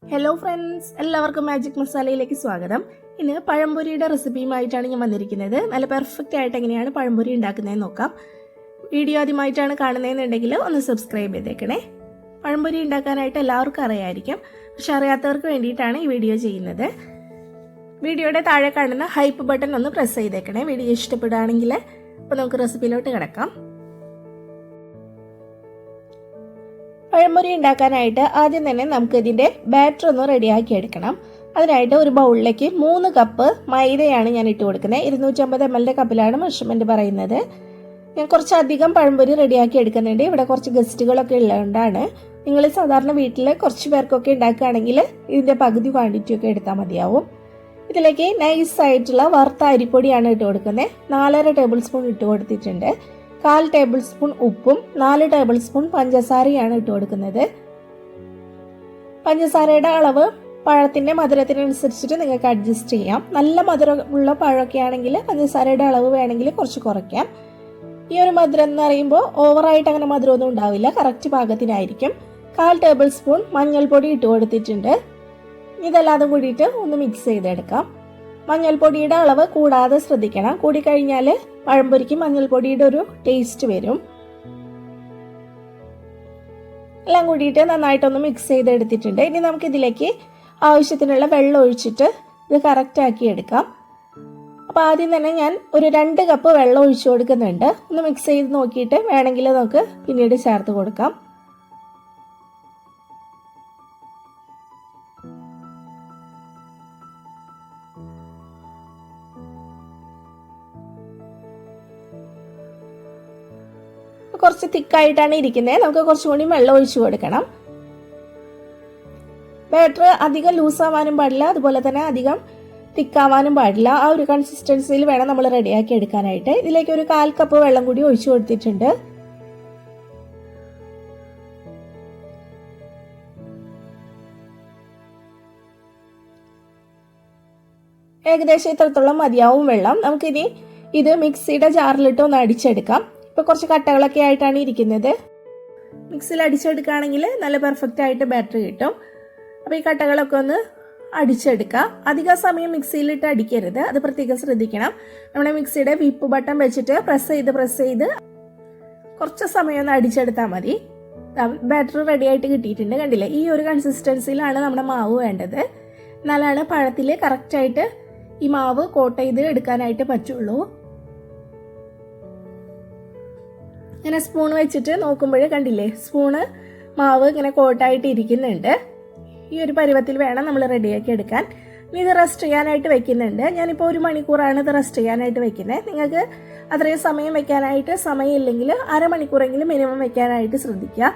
Hello friends, എല്ലാവർക്കും magic മസാലയിലേക്ക് സ്വാഗതം. ഇന്ന് പഴംപൊരിയുടെ റെസിപ്പിയുമായിട്ടാണ് ഞാൻ വന്നിരിക്കുന്നത്. നല്ല പെർഫെക്റ്റ് ആയിട്ട് എങ്ങനെയാണ് പഴംപൊരി ഉണ്ടാക്കുന്നതെന്ന് നോക്കാം. വീഡിയോ ആദ്യമായിട്ടാണ് കാണുന്നതെന്നുണ്ടെങ്കിൽ ഒന്ന് സബ്സ്ക്രൈബ് ചെയ്തേക്കണേ. പഴംപൊരി ഉണ്ടാക്കാനായിട്ട് എല്ലാവർക്കും അറിയായിരിക്കും, പക്ഷെ അറിയാത്തവർക്ക് വേണ്ടിയിട്ടാണ് ഈ വീഡിയോ ചെയ്യുന്നത്. വീഡിയോയുടെ താഴെ കാണുന്ന ഹൈപ്പ് ബട്ടൺ ഒന്ന് പ്രസ് ചെയ്തേക്കണേ വീഡിയോ ഇഷ്ടപ്പെടുകയാണെങ്കിൽ. അപ്പോൾ നമുക്ക് റെസിപ്പിയിലോട്ട് കിടക്കാം. പഴംപൊരി ഉണ്ടാക്കാനായിട്ട് ആദ്യം തന്നെ നമുക്ക് ഇതിൻ്റെ ബാറ്റർ ഒന്ന് റെഡിയാക്കി എടുക്കണം. അതിനായിട്ട് ഒരു ബൗളിലേക്ക് 3 കപ്പ് മൈദയാണ് ഞാൻ ഇട്ട് കൊടുക്കുന്നത്. 250 ml കപ്പിലാണ് മെഷർമെൻറ്റ് പറയുന്നത്. ഞാൻ കുറച്ചധികം പഴംപൊരി റെഡിയാക്കി എടുക്കുന്നുണ്ട്. ഇവിടെ കുറച്ച് ഗസ്റ്റുകളൊക്കെ ഉള്ളതുകൊണ്ടാണ്. നിങ്ങൾ സാധാരണ വീട്ടിൽ കുറച്ച് പേർക്കൊക്കെ ഉണ്ടാക്കുകയാണെങ്കിൽ ഇതിൻ്റെ പകുതി ക്വാണ്ടിറ്റി ഒക്കെ എടുത്താൽ മതിയാവും. ഇതിലേക്ക് നൈസായിട്ടുള്ള വറുത്ത അരിപ്പൊടിയാണ് ഇട്ട് കൊടുക്കുന്നത്. 4.5 ടേബിൾ സ്പൂൺ ഇട്ട് കൊടുത്തിട്ടുണ്ട്. 1/4 ടേബിൾ സ്പൂൺ ഉപ്പും 4 ടേബിൾ സ്പൂൺ പഞ്ചസാരയാണ് ഇട്ട് കൊടുക്കുന്നത്. പഞ്ചസാരയുടെ അളവ് പഴത്തിൻ്റെ മധുരത്തിനനുസരിച്ചിട്ട് നിങ്ങൾക്ക് അഡ്ജസ്റ്റ് ചെയ്യാം. നല്ല മധുരമുള്ള പഴമൊക്കെ ആണെങ്കിൽ പഞ്ചസാരയുടെ അളവ് വേണമെങ്കിൽ കുറച്ച് കുറയ്ക്കാം. ഈ ഒരു മധുരം എന്ന് പറയുമ്പോൾ ഓവറായിട്ട് അങ്ങനെ മധുരമൊന്നും ഉണ്ടാവില്ല, കറക്റ്റ് പാകത്തിനായിരിക്കും. 1/4 ടേബിൾ സ്പൂൺ മഞ്ഞൾപ്പൊടി ഇട്ട് കൊടുത്തിട്ടുണ്ട്. ഇതെല്ലാതും കൂടിയിട്ട് ഒന്ന് മിക്സ് ചെയ്തെടുക്കാം. മഞ്ഞൾപ്പൊടിയുടെ അളവ് കൂടാതെ ശ്രദ്ധിക്കണം. കൂടിക്കഴിഞ്ഞാൽ പഴംപൊരിക്ക് മഞ്ഞൾപ്പൊടിയുടെ ഒരു ടേസ്റ്റ് വരും. എല്ലാം കൂടിയിട്ട് നന്നായിട്ടൊന്ന് മിക്സ് ചെയ്തെടുത്തിട്ടുണ്ട്. ഇനി നമുക്ക് ഇതിലേക്ക് ആവശ്യത്തിനുള്ള വെള്ളം ഒഴിച്ചിട്ട് ഇത് കറക്റ്റ് ആക്കി എടുക്കാം. അപ്പോൾ ആദ്യം തന്നെ ഞാൻ ഒരു 2 കപ്പ് വെള്ളം ഒഴിച്ചു കൊടുക്കുന്നുണ്ട്. ഒന്ന് മിക്സ് ചെയ്ത് നോക്കിയിട്ട് വേണമെങ്കിൽ നമുക്ക് പിന്നീട് ചേർത്ത് കൊടുക്കാം. കുറച്ച് തിക്കായിട്ടാണ് ഇരിക്കുന്നത്. നമുക്ക് കുറച്ചുകൂടി വെള്ളം ഒഴിച്ചു കൊടുക്കണം. ബാറ്റർ അധികം ലൂസാവാനും പാടില്ല, അതുപോലെ തന്നെ അധികം തിക്കാവാനും പാടില്ല. ആ ഒരു കൺസിസ്റ്റൻസിയിൽ വേണം നമ്മൾ റെഡിയാക്കി എടുക്കാനായിട്ട്. ഇതിലേക്ക് ഒരു 1/4 കപ്പ് വെള്ളം കൂടി ഒഴിച്ചു കൊടുത്തിട്ടുണ്ട്. ഏകദേശം ഇത്രത്തോളം മതിയാവും വെള്ളം. നമുക്കിനി ഇത് മിക്സിയുടെ ജാറിലിട്ട് ഒന്ന് അടിച്ചെടുക്കാം. ഇപ്പോൾ കുറച്ച് കട്ടകളൊക്കെ ആയിട്ടാണ് ഇരിക്കുന്നത്. മിക്സിയിൽ അടിച്ചെടുക്കുകയാണെങ്കിൽ നല്ല പെർഫെക്റ്റ് ആയിട്ട് ബാറ്റർ കിട്ടും. അപ്പോൾ ഈ കട്ടകളൊക്കെ ഒന്ന് അടിച്ചെടുക്കാം. അധിക സമയം മിക്സിയിലിട്ട് അടിക്കരുത്, അത് പ്രത്യേകം ശ്രദ്ധിക്കണം. നമ്മുടെ മിക്സിയുടെ വിപ്പ് ബട്ടൺ വെച്ചിട്ട് പ്രസ് ചെയ്ത് കുറച്ച് സമയം ഒന്ന് അടിച്ചെടുത്താൽ മതി. ബാറ്റർ റെഡി ആയിട്ട് കിട്ടിയിട്ടുണ്ട്. കണ്ടില്ലേ, ഈ ഒരു കൺസിസ്റ്റൻസിയിലാണ് നമ്മുടെ മാവ് വേണ്ടത്. എന്നാലാണ് പഴത്തിൽ കറക്റ്റായിട്ട് ഈ മാവ് കോട്ട് ചെയ്ത് എടുക്കാനായിട്ട് പറ്റുള്ളൂ. ഇങ്ങനെ സ്പൂൺ വെച്ചിട്ട് നോക്കുമ്പോൾ കണ്ടില്ലേ, സ്പൂണ് മാവ് ഇങ്ങനെ കോട്ടായിട്ട് ഇരിക്കുന്നുണ്ട്. ഈ ഒരു പരുവത്തിൽ വേണം നമ്മൾ റെഡിയാക്കി എടുക്കാൻ. ഇനി ഇത് റെസ്റ്റ് ചെയ്യാനായിട്ട് വെക്കുന്നുണ്ട്. ഞാനിപ്പോൾ 1 മണിക്കൂറാണ് ഇത് റെസ്റ്റ് ചെയ്യാനായിട്ട് വെക്കുന്നത്. നിങ്ങൾക്ക് അത്രയും സമയം വെക്കാനായിട്ട് സമയമില്ലെങ്കിൽ അരമണിക്കൂറെങ്കിലും മിനിമം വെക്കാനായിട്ട് ശ്രദ്ധിക്കുക.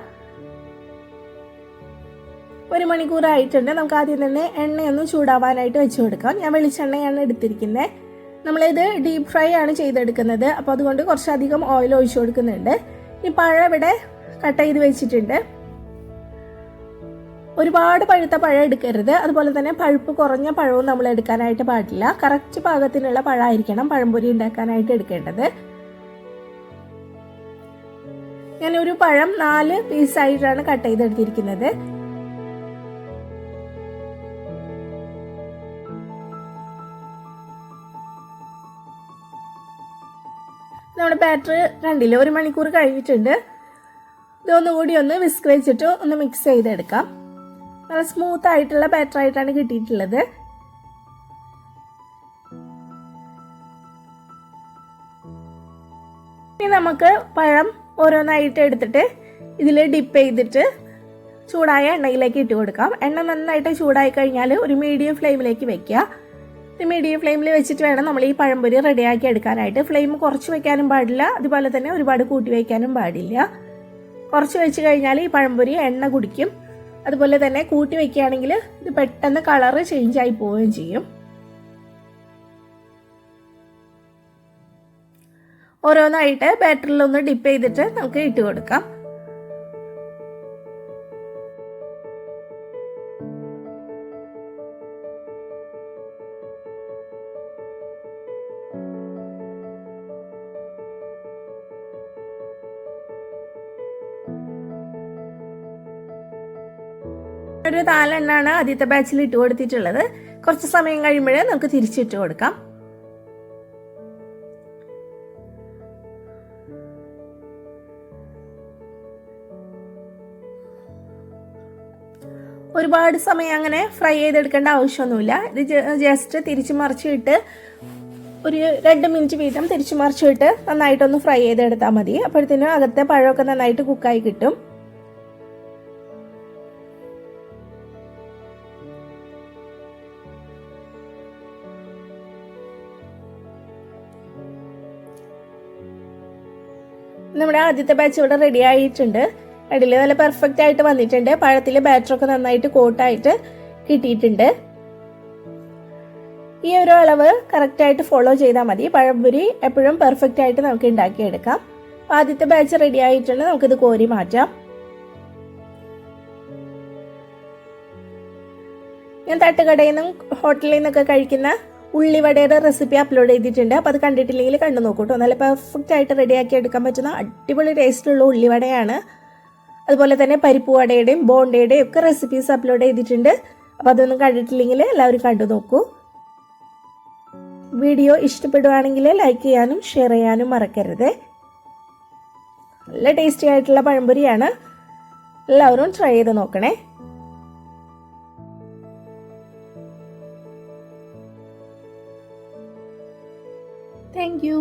1 മണിക്കൂറായിട്ടുണ്ട്. നമുക്ക് ആദ്യം തന്നെ എണ്ണയൊന്ന് ചൂടാവാനായിട്ട് വെച്ച് കൊടുക്കാം. ഞാൻ വെളിച്ചെണ്ണയാണ് എടുത്തിരിക്കുന്നത്. നമ്മളിത് ഡീപ്പ് ഫ്രൈ ആണ് ചെയ്തെടുക്കുന്നത്. അപ്പോൾ അതുകൊണ്ട് കുറച്ചധികം ഓയിൽ ഒഴിച്ചു കൊടുക്കുന്നുണ്ട്. ഈ പഴം ഇവിടെ കട്ട് ചെയ്ത് വെച്ചിട്ടുണ്ട്. ഒരുപാട് പഴുത്ത പഴം എടുക്കരുത്, അതുപോലെ തന്നെ പഴുപ്പ് കുറഞ്ഞ പഴവും നമ്മൾ എടുക്കാനായിട്ട് പാടില്ല. കറക്റ്റ് പാകത്തിനുള്ള പഴമായിരിക്കണം പഴംപൊരി ഉണ്ടാക്കാനായിട്ട് എടുക്കേണ്ടത്. ഞാനൊരു പഴം 4 പീസായിട്ടാണ് കട്ട് ചെയ്തെടുത്തിരിക്കുന്നത്. നമ്മുടെ ബാറ്റർ കണ്ടില്ലേ, 1 മണിക്കൂർ കഴിഞ്ഞിട്ടുണ്ട്. ഇതൊന്നുകൂടി ഒന്ന് വിസ്ക് വെച്ചിട്ട് ഒന്ന് മിക്സ് ചെയ്തെടുക്കാം. നല്ല സ്മൂത്ത് ആയിട്ടുള്ള ബാറ്റർ ആയിട്ടാണ് കിട്ടിയിട്ടുള്ളത്. ഇനി നമുക്ക് പഴം ഓരോന്നായിട്ട് എടുത്തിട്ട് ഇതിൽ ഡിപ്പ് ചെയ്തിട്ട് ചൂടായ എണ്ണയിലേക്ക് ഇട്ട് കൊടുക്കാം. എണ്ണ നന്നായിട്ട് ചൂടായി കഴിഞ്ഞാൽ ഒരു മീഡിയം ഫ്ലെയിമിലേക്ക് വെക്കുക. മീഡിയം ഫ്ലെയിമിൽ വെച്ചിട്ട് വേണം നമ്മൾ ഈ പഴംപൊരി റെഡിയാക്കി എടുക്കാനായിട്ട്. ഫ്ലെയിം കുറച്ച് വെക്കാനും പാടില്ല, അതുപോലെ തന്നെ ഒരുപാട് കൂട്ടി വയ്ക്കാനും പാടില്ല. കുറച്ച് വെച്ച് കഴിഞ്ഞാൽ ഈ പഴംപൊരി എണ്ണ കുടിക്കും. അതുപോലെ തന്നെ കൂട്ടി വയ്ക്കുകയാണെങ്കിൽ ഇത് പെട്ടെന്ന് കളറ് ചേഞ്ച് ആയി പോവുകയും ചെയ്യും. ഓരോന്നായിട്ട് ബാറ്ററിലൊന്ന് ഡിപ്പ് ചെയ്തിട്ട് നമുക്ക് ഇട്ട് കൊടുക്കാം. ഞാനൊരു 4 എണ്ണമാണ് ആദ്യത്തെ ബാച്ചിൽ ഇട്ട് കൊടുത്തിട്ടുള്ളത്. കുറച്ച് സമയം കഴിയുമ്പോഴേ നമുക്ക് തിരിച്ചിട്ട് കൊടുക്കാം. ഒരുപാട് സമയം അങ്ങനെ ഫ്രൈ ചെയ്തെടുക്കേണ്ട ആവശ്യമൊന്നുമില്ല. ഇത് ജസ്റ്റ് തിരിച്ചു മറിച്ചിട്ട് ഒരു 2 മിനിറ്റ് വീതം തിരിച്ചു മറിച്ചിട്ട് നന്നായിട്ടൊന്ന് ഫ്രൈ ചെയ്തെടുത്താൽ മതി. അപ്പോഴത്തേനും അകത്തെ പഴമൊക്കെ നന്നായിട്ട് കുക്കായി കിട്ടും. നമ്മുടെ ആദ്യത്തെ ബാച്ച് ഇവിടെ റെഡി ആയിട്ടുണ്ട്. അടിയിൽ നല്ല പെർഫെക്റ്റ് ആയിട്ട് വന്നിട്ടുണ്ട്. പഴത്തിലെ ബാറ്ററൊക്കെ നന്നായിട്ട് കോട്ടായിട്ട് കിട്ടിയിട്ടുണ്ട്. ഈ ഒരു അളവ് കറക്റ്റായിട്ട് ഫോളോ ചെയ്താൽ മതി. പഴംപൊരി എപ്പോഴും പെർഫെക്റ്റ് ആയിട്ട് നമുക്ക് ഉണ്ടാക്കിയെടുക്കാം. ആദ്യത്തെ ബാച്ച് റെഡി ആയിട്ടുണ്ട്. നമുക്കിത് കോരി മാറ്റാം. ഞാൻ തട്ടുകടയിൽ നിന്നും ഹോട്ടലിൽ നിന്നൊക്കെ കഴിക്കുന്ന ഉള്ളിവടയുടെ റെസിപ്പി അപ്ലോഡ് ചെയ്തിട്ടുണ്ട്. അപ്പോൾ അത് കണ്ടിട്ടില്ലെങ്കിൽ കണ്ടു നോക്കൂ കേട്ടോ. നല്ല പെർഫെക്റ്റ് ആയിട്ട് റെഡിയാക്കി എടുക്കാൻ പറ്റുന്ന അടിപൊളി ടേസ്റ്റുള്ള ഉള്ളിവടയാണ്. അതുപോലെ തന്നെ പരിപ്പ് വടയുടെയും ബോണ്ടയുടെയും ഒക്കെ റെസിപ്പീസ് അപ്ലോഡ് ചെയ്തിട്ടുണ്ട്. അപ്പോൾ അതൊന്നും കണ്ടിട്ടില്ലെങ്കിൽ എല്ലാവരും കണ്ടു നോക്കൂ. വീഡിയോ ഇഷ്ടപ്പെടുവാണെങ്കിൽ ലൈക്ക് ചെയ്യാനും ഷെയർ ചെയ്യാനും മറക്കരുത്. നല്ല ടേസ്റ്റി ആയിട്ടുള്ള പഴംപൊരിയാണ്. എല്ലാവരും ട്രൈ ചെയ്ത് നോക്കണേ. Thank you.